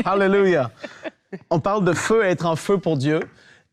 Hallelujah. On parle de feu, être en feu pour Dieu.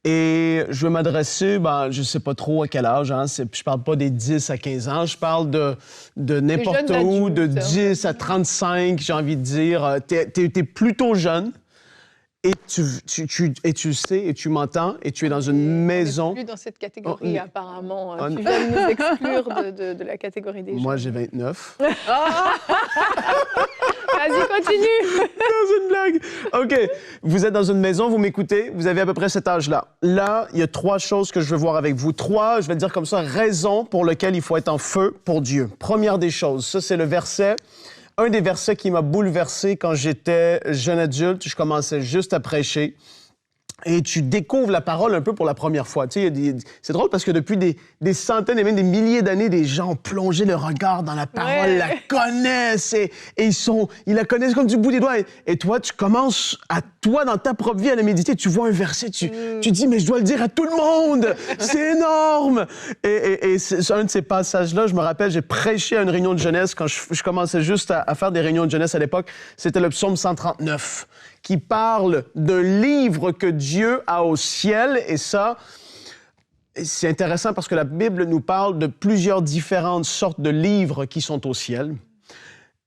Et je veux m'adresser, je ne sais pas trop à quel âge, hein, je ne parle pas des 10 à 15 ans, je parle de n'importe où, de 10 à 35, j'ai envie de dire. T'es plutôt jeune. Et tu sais, et tu m'entends, et tu es dans une maison... On n'est plus dans cette catégorie, apparemment. Tu viens de nous exclure de la catégorie des jeunes. Moi, j'ai 29. Vas-y, continue! C'est une blague! OK. Vous êtes dans une maison, vous m'écoutez, vous avez à peu près cet âge-là. Là, il y a 3 choses que je veux voir avec vous. 3, je vais dire comme ça, raisons pour lesquelles il faut être en feu pour Dieu. Première des choses, ça, c'est le verset... Un des versets qui m'a bouleversé quand j'étais jeune adulte, je commençais juste à prêcher. Et tu découvres la parole un peu pour la première fois. Tu sais, c'est drôle parce que depuis des centaines et même des milliers d'années, des gens ont plongé le regard dans la parole, la connaissent et ils la connaissent comme du bout des doigts. Et toi, tu commences dans ta propre vie, à la méditer. Tu vois un verset, tu dis, mais je dois le dire à tout le monde! C'est énorme! Et c'est un de ces passages-là, je me rappelle, j'ai prêché à une réunion de jeunesse quand je commençais juste à faire des réunions de jeunesse à l'époque. C'était le psaume 139. Qui parle d'un livre que Dieu a au ciel. Et ça, c'est intéressant parce que la Bible nous parle de plusieurs différentes sortes de livres qui sont au ciel.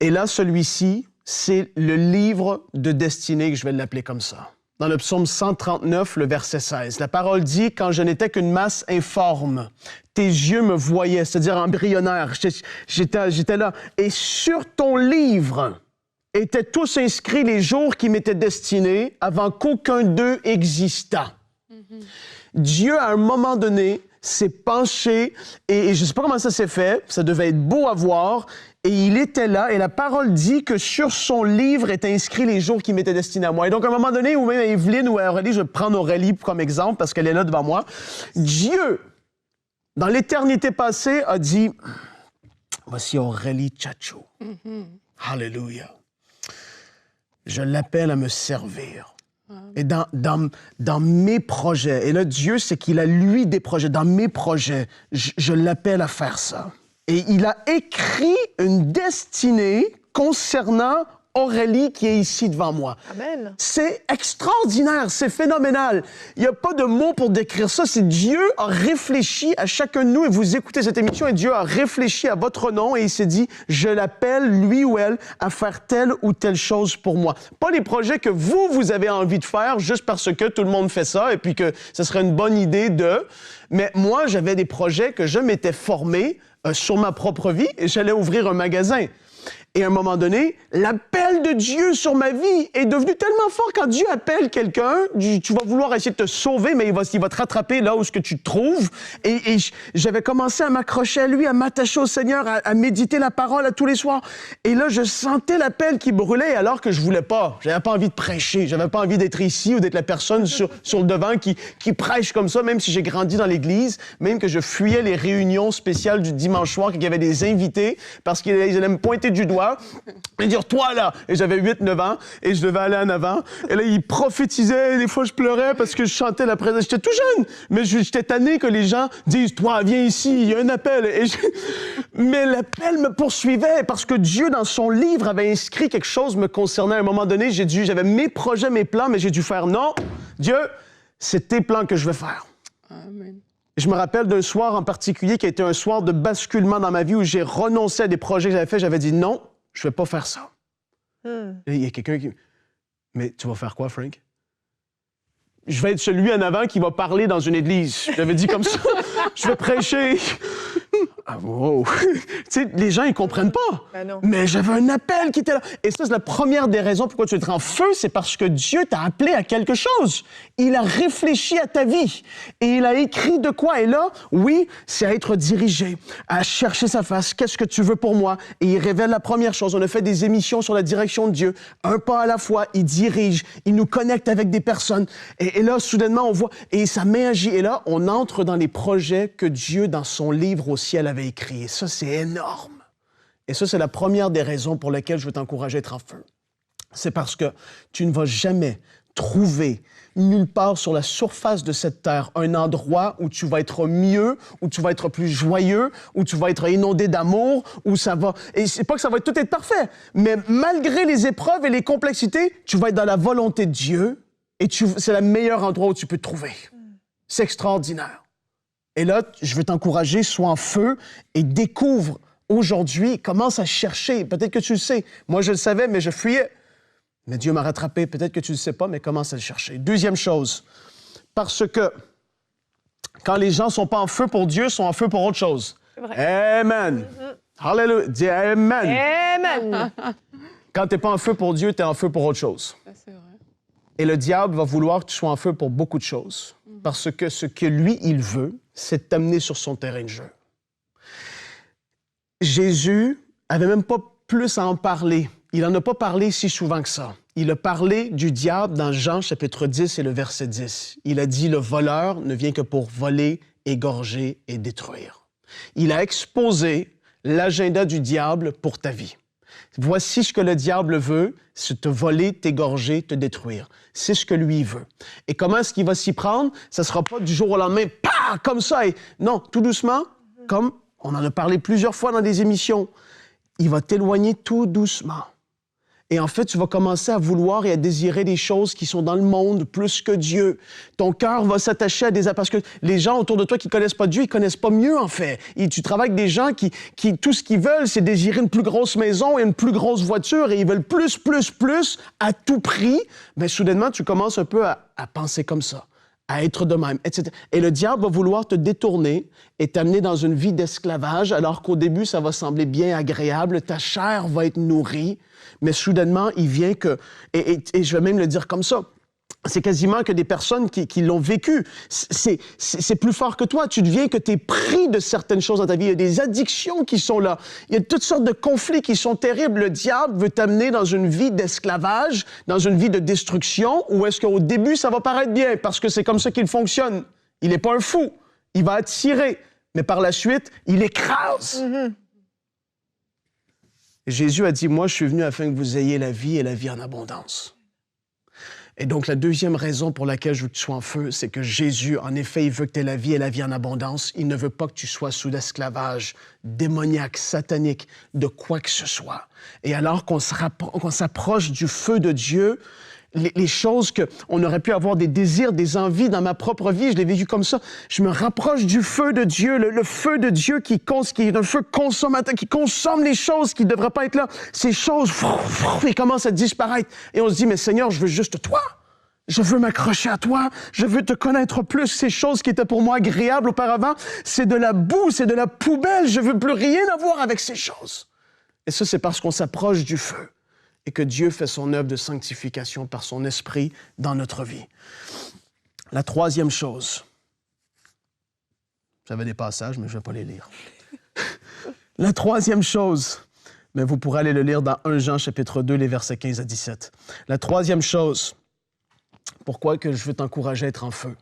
Et là, celui-ci, c'est le livre de destinée, que je vais l'appeler comme ça. Dans le psaume 139, le verset 16, la parole dit « Quand je n'étais qu'une masse informe, tes yeux me voyaient, c'est-à-dire embryonnaire. J'étais là. Et sur ton livre... étaient tous inscrits les jours qui m'étaient destinés avant qu'aucun d'eux existât. Dieu, à un moment donné, s'est penché, et je ne sais pas comment ça s'est fait, ça devait être beau à voir, et il était là, et la parole dit que sur son livre étaient inscrits les jours qui m'étaient destinés à moi. Et donc, à un moment donné, ou même Evelyne ou Aurélie, je vais prendre Aurélie comme exemple, parce qu'elle est là devant moi, Dieu, dans l'éternité passée, a dit, voici Aurélie Tchatcho. Hallelujah. Je l'appelle à me servir. Et dans mes projets, et là, Dieu, c'est qu'il a, lui, des projets. Dans mes projets, je l'appelle à faire ça. Et il a écrit une destinée concernant Aurélie qui est ici devant moi. Amen. C'est extraordinaire, c'est phénoménal. Il n'y a pas de mots pour décrire ça. C'est Dieu a réfléchi à chacun de nous, et vous écoutez cette émission, et Dieu a réfléchi à votre nom, et il s'est dit, je l'appelle, lui ou elle, à faire telle ou telle chose pour moi. Pas les projets que vous avez envie de faire juste parce que tout le monde fait ça, et puis que ce serait une bonne idée de... Mais moi, j'avais des projets que je m'étais formé sur ma propre vie, et j'allais ouvrir un magasin. Et à un moment donné, l'appel de Dieu sur ma vie est devenu tellement fort. Quand Dieu appelle quelqu'un, tu vas vouloir essayer de te sauver, mais il va te rattraper là où ce que tu te trouves. Et j'avais commencé à m'accrocher à lui, à m'attacher au Seigneur, à méditer la parole à tous les soirs. Et là, je sentais l'appel qui brûlait alors que je voulais pas. J'avais pas envie de prêcher. J'avais pas envie d'être ici ou d'être la personne sur le devant qui prêche comme ça, même si j'ai grandi dans l'Église, même que je fuyais les réunions spéciales du dimanche soir, qu'il y avait des invités, parce qu'ils allaient me pointer du doigt et dire, toi là, et j'avais 8-9 ans, et je devais aller en avant, et là, ils prophétisaient, et des fois, je pleurais parce que je chantais la présence. J'étais tout jeune, mais j'étais tanné que les gens disent, toi, viens ici, il y a un appel. Mais l'appel me poursuivait, parce que Dieu, dans son livre, avait inscrit quelque chose me concernant. À un moment donné, j'avais mes projets, mes plans, mais j'ai dû faire, non, Dieu, c'est tes plans que je veux faire. Amen. Je me rappelle d'un soir en particulier qui a été un soir de basculement dans ma vie où j'ai renoncé à des projets que j'avais faits. J'avais dit non, je ne vais pas faire ça. Et il y a quelqu'un qui... Mais tu vas faire quoi, Frank? Je vais être celui en avant qui va parler dans une église. J'avais dit comme ça. Je vais prêcher. Ah, wow. Tu sais, les gens, ils comprennent pas. Ben non. Mais j'avais un appel qui était là. Et ça, c'est la première des raisons pourquoi tu es en feu, c'est parce que Dieu t'a appelé à quelque chose. Il a réfléchi à ta vie. Et il a écrit de quoi. Et là, oui, c'est à être dirigé, à chercher sa face. Qu'est-ce que tu veux pour moi? Et il révèle la première chose. On a fait des émissions sur la direction de Dieu. Un pas à la fois, il dirige, il nous connecte avec des personnes. Et là, soudainement, on voit, et sa main agit. Et là, on entre dans les projets que Dieu, dans son livre au ciel, avait écrit. Et ça, c'est énorme. Et ça, c'est la première des raisons pour lesquelles je veux t'encourager à être en feu. C'est parce que tu ne vas jamais trouver nulle part sur la surface de cette terre un endroit où tu vas être mieux, où tu vas être plus joyeux, où tu vas être inondé d'amour, où ça va... Et c'est pas que ça va tout être parfait, mais malgré les épreuves et les complexités, tu vas être dans la volonté de Dieu et c'est le meilleur endroit où tu peux te trouver. C'est extraordinaire. Et là, je veux t'encourager, sois en feu et découvre aujourd'hui, commence à chercher. Peut-être que tu le sais. Moi, je le savais, mais je fuyais. Mais Dieu m'a rattrapé. Peut-être que tu ne le sais pas, mais commence à le chercher. Deuxième chose, parce que quand les gens ne sont pas en feu pour Dieu, ils sont en feu pour autre chose. C'est vrai. Amen. Hallelujah. Dis Amen. Amen. Quand tu n'es pas en feu pour Dieu, tu es en feu pour autre chose. Ça, c'est vrai. Et le diable va vouloir que tu sois en feu pour beaucoup de choses. Parce que ce que lui, il veut, c'est t'amener sur son terrain de jeu. Jésus avait même pas plus à en parler. Il n'en a pas parlé si souvent que ça. Il a parlé du diable dans Jean chapitre 10 et le verset 10. Il a dit « Le voleur ne vient que pour voler, égorger et détruire. » Il a exposé l'agenda du diable pour ta vie. Voici ce que le diable veut, c'est te voler, t'égorger, te détruire. C'est ce que lui veut. Et comment est-ce qu'il va s'y prendre? Ça ne sera pas du jour au lendemain, pah, comme ça. Et... Non, tout doucement, comme on en a parlé plusieurs fois dans des émissions. Il va t'éloigner tout doucement. Et en fait, tu vas commencer à vouloir et à désirer des choses qui sont dans le monde plus que Dieu. Ton cœur va s'attacher à des... Parce que les gens autour de toi qui ne connaissent pas Dieu, ils ne connaissent pas mieux, en fait. Et tu travailles avec des gens qui tout ce qu'ils veulent, c'est désirer une plus grosse maison et une plus grosse voiture, et ils veulent plus, à tout prix. Mais soudainement, tu commences un peu à penser comme ça, à être de même, etc. Et le diable va vouloir te détourner et t'amener dans une vie d'esclavage, alors qu'au début, ça va sembler bien agréable, ta chair va être nourrie, mais soudainement, il vient que... Et je vais même le dire comme ça, c'est quasiment que des personnes qui l'ont vécu. C'est plus fort que toi. Tu deviens que tu es pris de certaines choses dans ta vie. Il y a des addictions qui sont là. Il y a toutes sortes de conflits qui sont terribles. Le diable veut t'amener dans une vie d'esclavage, dans une vie de destruction, où est-ce qu'au début, ça va paraître bien, parce que c'est comme ça qu'il fonctionne. Il n'est pas un fou. Il va attirer. Mais par la suite, il écrase. Jésus a dit, moi, je suis venu afin que vous ayez la vie et la vie en abondance. Et donc, la deuxième raison pour laquelle je veux que tu sois en feu, c'est que Jésus, en effet, il veut que tu aies la vie et la vie en abondance. Il ne veut pas que tu sois sous l'esclavage démoniaque, satanique, de quoi que ce soit. Et alors qu'on s'approche du feu de Dieu, les choses qu'on aurait pu avoir des désirs, des envies dans ma propre vie, je l'ai vécu comme ça. Je me rapproche du feu de Dieu, le feu de Dieu qui est un feu consommateur, qui consomme les choses qui ne devraient pas être là. Ces choses, ils commencent à disparaître. Et on se dit, mais Seigneur, je veux juste toi. Je veux m'accrocher à toi. Je veux te connaître plus. Ces choses qui étaient pour moi agréables auparavant, c'est de la boue, c'est de la poubelle. Je veux plus rien avoir avec ces choses. Et ça, c'est parce qu'on s'approche du feu. Et que Dieu fait son œuvre de sanctification par son esprit dans notre vie. La troisième chose, j'avais des passages, mais je ne vais pas les lire. La troisième chose, mais vous pourrez aller le lire dans 1 Jean chapitre 2, les versets 15 à 17. La troisième chose, pourquoi que je veux t'encourager à être en feu,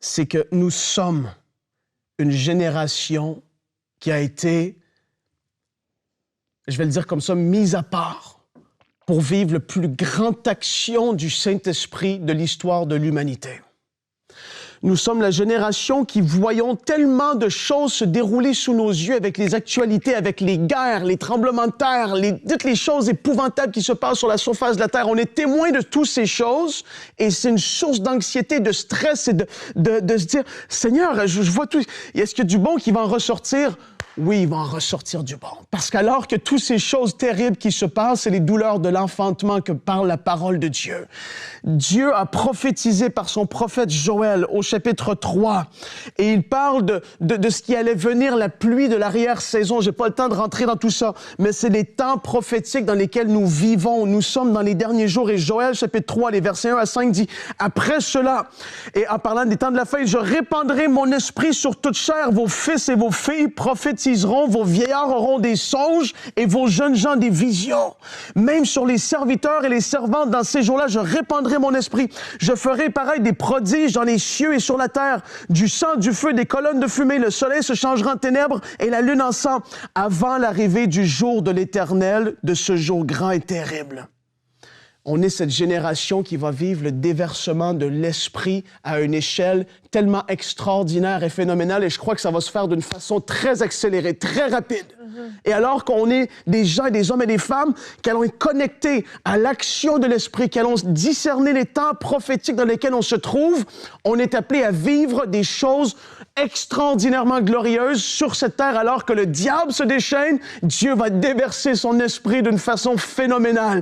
c'est que nous sommes une génération qui a été, je vais le dire comme ça, mise à part pour vivre la plus grande action du Saint-Esprit de l'histoire de l'humanité. Nous sommes la génération qui voyons tellement de choses se dérouler sous nos yeux avec les actualités, avec les guerres, les tremblements de terre, toutes les choses épouvantables qui se passent sur la surface de la terre. On est témoin de toutes ces choses et c'est une source d'anxiété, de stress et de se dire, Seigneur, je vois tout. Est-ce qu'il y a du bon qui va en ressortir? Oui, il va en ressortir du bon. Parce qu'alors que toutes ces choses terribles qui se passent, c'est les douleurs de l'enfantement que parle la parole de Dieu. Dieu a prophétisé par son prophète Joël au chapitre 3. Et il parle de ce qui allait venir, la pluie de l'arrière-saison. J'ai pas le temps de rentrer dans tout ça, mais c'est les temps prophétiques dans lesquels nous vivons. Nous sommes dans les derniers jours. Et Joël, chapitre 3, les versets 1 à 5 dit, « Après cela, et en parlant des temps de la fin, je répandrai mon esprit sur toute chair. Vos fils et vos filles prophétiseront, vos vieillards auront des songes et vos jeunes gens des visions. Même sur les serviteurs et les servantes dans ces jours-là, je répandrai mon esprit. Je ferai pareil des prodiges dans les cieux et sur la terre, du sang, du feu, des colonnes de fumée. Le soleil se changera en ténèbres et la lune en sang avant l'arrivée du jour de l'Éternel, de ce jour grand et terrible. » On est cette génération qui va vivre le déversement de l'esprit à une échelle tellement extraordinaire et phénoménale, et je crois que ça va se faire d'une façon très accélérée, très rapide. Et alors qu'on est des gens, des hommes et des femmes qui allons être connectés à l'action de l'esprit, qui allons discerner les temps prophétiques dans lesquels on se trouve, on est appelé à vivre des choses extraordinairement glorieuses sur cette terre. Alors que le diable se déchaîne, Dieu va déverser son esprit d'une façon phénoménale.